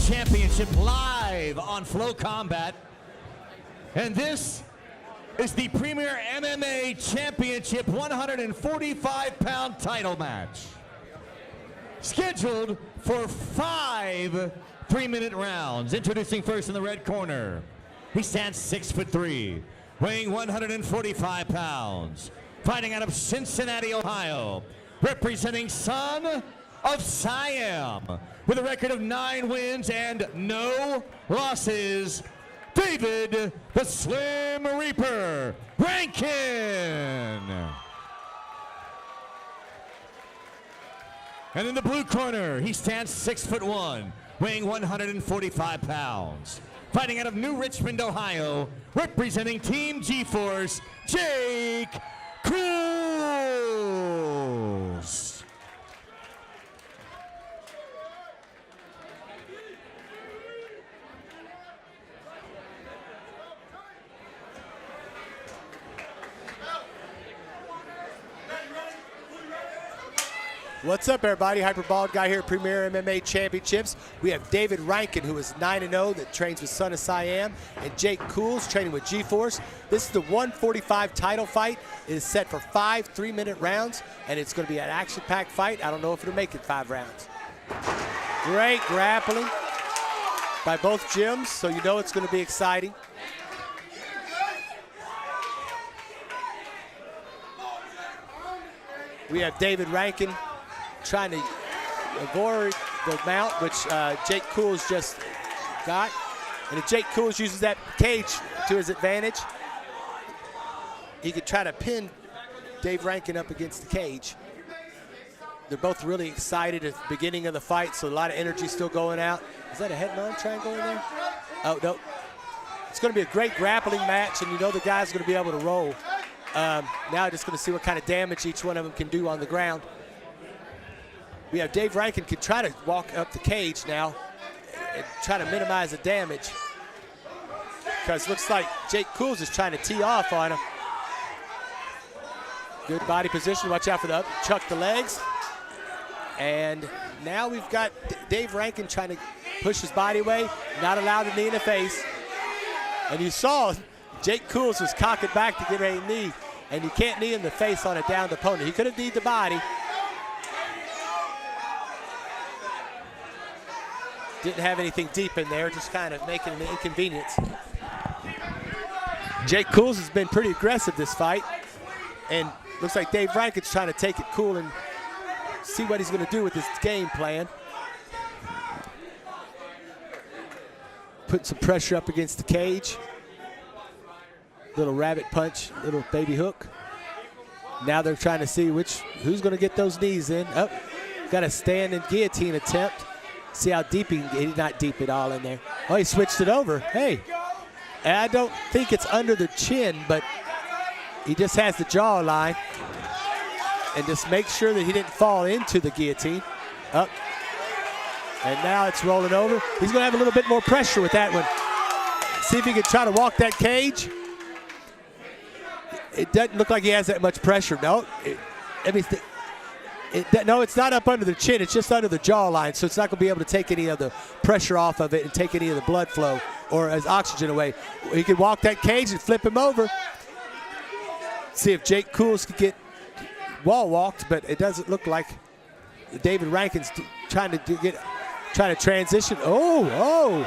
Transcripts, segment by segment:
Championship live on Flow Combat. And this is the Premier MMA Championship 145-pound title match. Scheduled for 5 3-minute rounds. Introducing first in the red corner. He stands 6'3", weighing 145 pounds. Fighting out of Cincinnati, Ohio. Representing son of Siam. With a record of 9 wins and no losses. David the Slim Reaper Rankin. And in the blue corner, he stands 6'1", weighing 145 pounds. Fighting out of New Richmond, Ohio, representing Team G-Force, Jake Kools. What's up, everybody? Hyperballed Guy here, Premier MMA Championships. We have David Rankin, who is 9-0, that trains with Son of Siam, and Jake Kools, training with G-Force. This is the 145 title fight. It is set for 5 3-minute rounds, and it's going to be an action-packed fight. I don't know if it'll make it 5 rounds. Great grappling by both gyms, so you know it's going to be exciting. We have David Rankin trying to avoid the mount, which Jake Kools just got. And if Jake Kools uses that cage to his advantage, he could try to pin Dave Rankin up against the cage. They're both really excited at the beginning of the fight, so a lot of energy still going out. Is that a head-on triangle in there? Oh, no. It's going to be a great grappling match, and you know the guy's going to be able to roll. Now just going to see what kind of damage each one of them can do on the ground. We have Dave Rankin can try to walk up the cage now and try to minimize the damage, because it looks like Jake Kools is trying to tee off on him. Good body position. Watch out for the up, chuck the legs. And now we've got Dave Rankin trying to push his body away, not allowed to knee in the face. And you saw Jake Kools was cocking back to get ready to knee, and you can't knee in the face on a downed opponent. He could have kneed the body. Didn't have anything deep in there, just kind of making an inconvenience. Jake Kools has been pretty aggressive this fight, and looks like Dave Rankin's trying to take it cool and see what he's going to do with his game plan. Put some pressure up against the cage. Little rabbit punch, little baby hook. Now they're trying to see who's going to get those knees in. Oh, got a standing guillotine attempt. See how deep he's not deep at all in there. Oh, he switched it over. Hey, I don't think it's under the chin, but he just has the jawline. And just make sure that he didn't fall into the guillotine. Up. And now it's rolling over. He's going to have a little bit more pressure with that one. See if he can try to walk that cage. It doesn't look like he has that much pressure. No, no, it's not up under the chin. It's just under the jawline, so it's not going to be able to take any of the pressure off of it and take any of the blood flow or his oxygen away. He can walk that cage and flip him over. See if Jake Kools can get wall walked, but it doesn't look like David Rankin's trying to transition. Oh,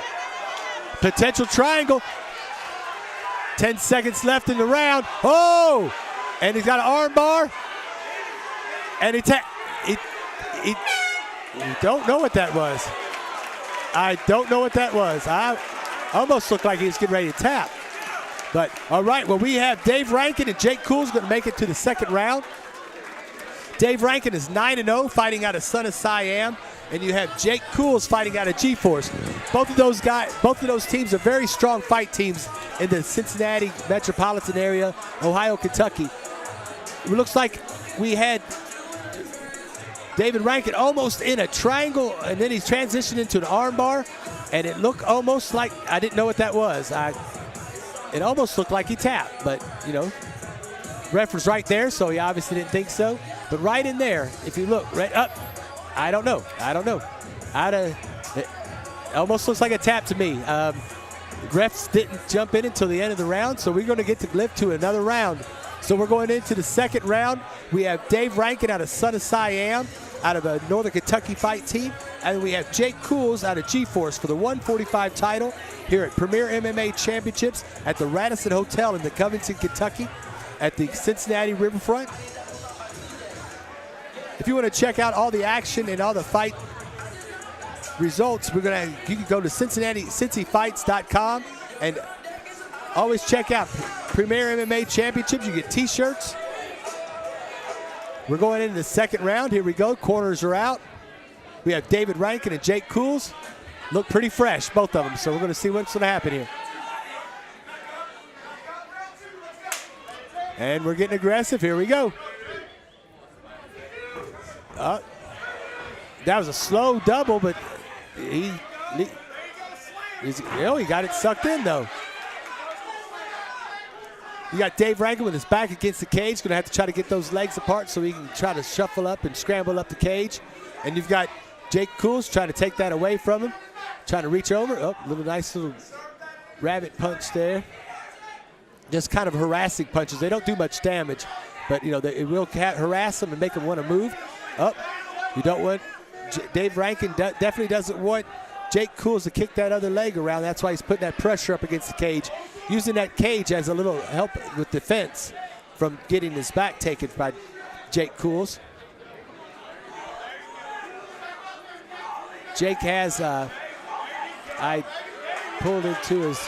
potential triangle. 10 seconds left in the round. Oh, and he's got an arm bar. And he don't know what that was. I don't know what that was. I almost looked like he was getting ready to tap. But all right, well, we have Dave Rankin and Jake Kools going to make it to the second round. Dave Rankin is 9-0, fighting out of Son of Siam, and you have Jake Kools fighting out of G-Force. Both of those teams are very strong fight teams in the Cincinnati metropolitan area, Ohio, Kentucky. It looks like we had David Rankin almost in a triangle, and then he's transitioned into an armbar, and it looked almost like, I didn't know what that was. It almost looked like he tapped, but you know, ref was right there, so he obviously didn't think so. But right in there, if you look right up, I don't know. almost looks like a tap to me. Refs didn't jump in until the end of the round, so we're going to get to live to another round. So we're going into the second round. We have Dave Rankin out of Son of Siam, out of a Northern Kentucky fight team. And we have Jake Kools out of G-Force for the 145 title here at Premier MMA Championships at the Radisson Hotel in the Covington, Kentucky at the Cincinnati Riverfront. If you want to check out all the action and all the fight results, you can go to CincinnatiCincyFights.com and always check out Premier MMA Championships. You get t-shirts. We're going into the second round. Here we go. Corners are out. We have David Rankin and Jake Kools. Look pretty fresh, both of them. So we're going to see what's going to happen here. And we're getting aggressive. Here we go. That was a slow double, but he got it sucked in, though. You got Dave Rankin with his back against the cage. Going to have to try to get those legs apart so he can try to shuffle up and scramble up the cage. And you've got Jake Kools trying to take that away from him. Trying to reach over. Oh, nice little rabbit punch there. Just kind of harassing punches. They don't do much damage, but it will harass them and make them want to move. Up. You don't want Dave Rankin definitely doesn't want Jake Kools to kick that other leg around. That's why he's putting that pressure up against the cage, using that cage as a little help with defense from getting his back taken by Jake Kools. Jake has, I pulled into his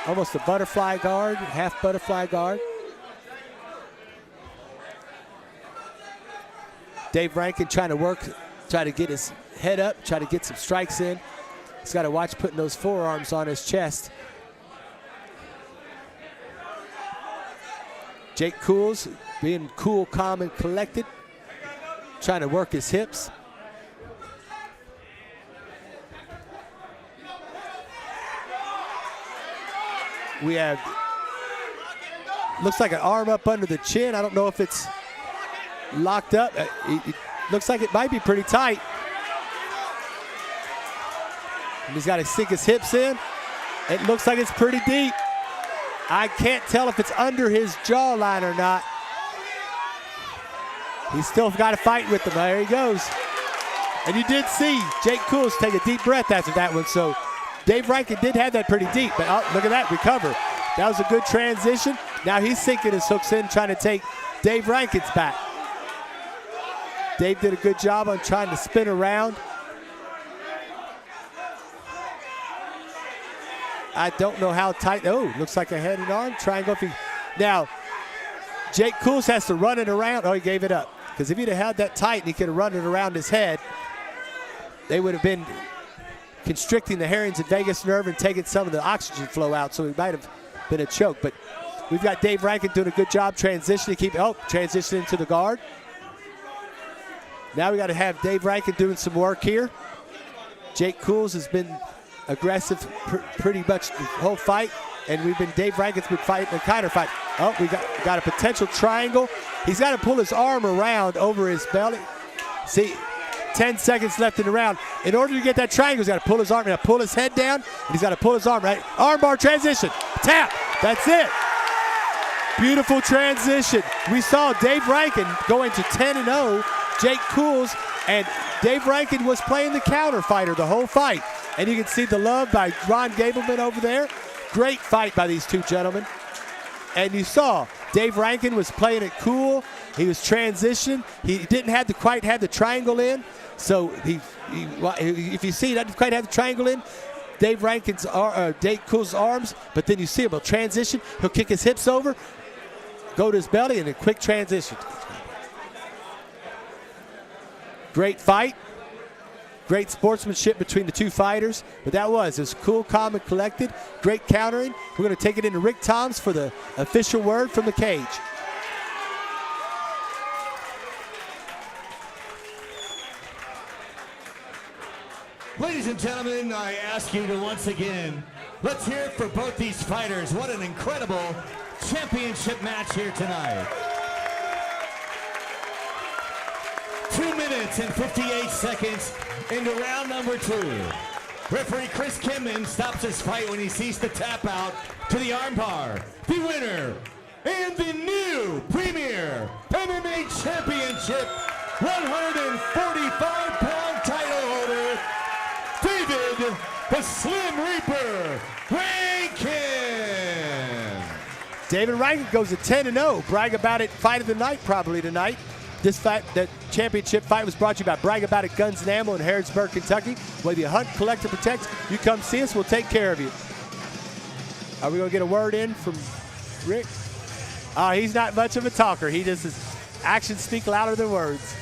almost a butterfly guard, half butterfly guard. Dave Rankin trying to get his head up, try to get some strikes in. He's got to watch putting those forearms on his chest. Jake Kools being cool, calm, and collected, trying to work his hips. We have, looks like an arm up under the chin. I don't know if it's locked up. It looks like it might be pretty tight. And he's got to sink his hips in. It looks like it's pretty deep. I can't tell if it's under his jawline or not. He's still got to fight with him. There he goes. And you did see Jake Kools take a deep breath after that one. So Dave Rankin did have that pretty deep. But look at that, recover. That was a good transition. Now he's sinking his hooks in, trying to take Dave Rankin's back. Dave did a good job on trying to spin around. I don't know how tight. Oh, looks like a head and arm triangle. Now, Jake Kools has to run it around. Oh, he gave it up. Because if he'd have had that tight and he could have run it around his head, they would have been constricting the Harrington vagus nerve and taking some of the oxygen flow out. So it might have been a choke. But we've got Dave Rankin doing a good job transitioning. Transitioning to the guard. Now we got to have Dave Rankin doing some work here. Jake Kools has been aggressive pretty much the whole fight, and Dave Rankin's been fighting a counter fight. Oh, we got a potential triangle. He's got to pull his arm around over his belly. See, 10 seconds left in the round. In order to get that triangle, he's got to pull his arm, he's got to pull his head down, and he's got to pull his arm, right? Arm bar transition, tap, that's it. Beautiful transition. We saw Dave Rankin going to 10-0, Jake Kools, and Dave Rankin was playing the counter fighter the whole fight. And you can see the love by Ron Gableman over there. Great fight by these two gentlemen. And you saw Dave Rankin was playing it cool. He was transitioning. He didn't quite have the triangle in. So if you see he doesn't quite have the triangle in, Dave Kools' arms, but then you see him, he'll transition. He'll kick his hips over, go to his belly, and a quick transition. Great fight. Great sportsmanship between the two fighters, but it was cool, calm, and collected. Great countering. We're going to take it into Rick Toms for the official word from the cage. Ladies and gentlemen, I ask you to once again, let's hear it for both these fighters. What an incredible championship match here tonight. 2 minutes and 58 seconds into round number 2. Referee Chris Kimman stops his fight when he sees the tap out to the armbar. The winner and the new Premier MMA Championship 145-pound title holder, David the Slim Reaper Rankin. David Rankin goes to 10-0. Brag About It fight of the night probably tonight. This fight, that championship fight, was brought to you by Brag About It Guns and Ammo in Harrodsburg, Kentucky. Whether you hunt, collect, or protect, you come see us, we'll take care of you. Are we going to get a word in from Rick? He's not much of a talker. He just, his actions speak louder than words.